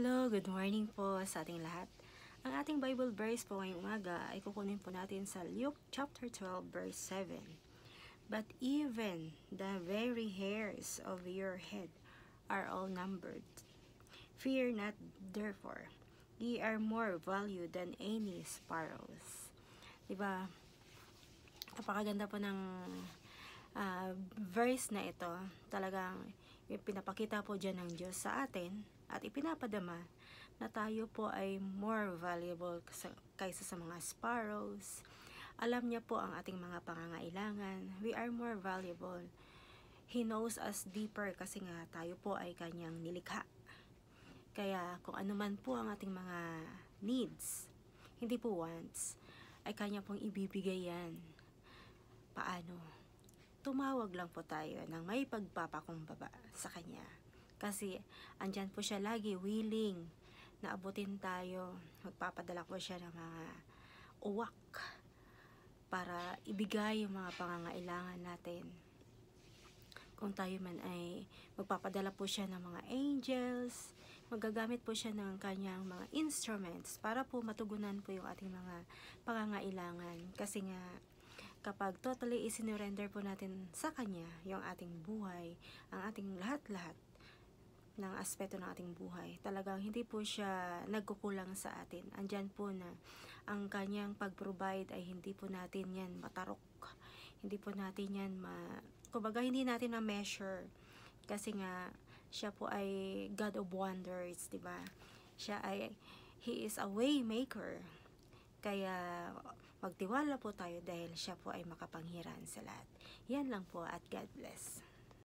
Hello, good morning po sa ating lahat. Ang ating Bible verse po ngayong umaga ay kukunin po natin sa Luke chapter 12 verse 7. But even the very hairs of your head are all numbered. Fear not therefore, ye are more valued than any sparrows. Diba? Napakaganda po ng verse na ito. Talagang pinapakita po dyan ng Diyos sa atin at ipinapadama na tayo po ay more valuable kaysa sa mga sparrows. Alam niya po ang ating mga pangangailangan. We are more valuable. He knows us deeper kasi nga tayo po ay kanyang nilikha. Kaya kung ano man po ang ating mga needs, hindi po wants, ay kanya pong ibibigay yan. Paano? Tumawag lang po tayo ng may pagpapakumbaba sa kanya. Kasi andyan po siya lagi willing na abutin tayo. Magpapadala po siya ng mga uwak para ibigay yung mga pangangailangan natin. Kung tayo man ay magpapadala po siya ng mga angels, magagamit po siya ng kanyang mga instruments para po matugunan po yung ating mga pangangailangan. Kasi nga, kapag totally isinurrender po natin sa Kanya yung ating buhay, ang ating lahat-lahat ng aspeto ng ating buhay, talagang hindi po siya nagkukulang sa atin. Andyan po na ang Kanyang pag-provide ay hindi po natin yan matarok. Hindi po natin yan kumbaga hindi natin na-measure. Kasi nga, siya po ay God of wonders, diba? He is a way maker. Kaya magtiwala po tayo dahil siya po ay makapangyarihan sa lahat. Yan lang po at God bless.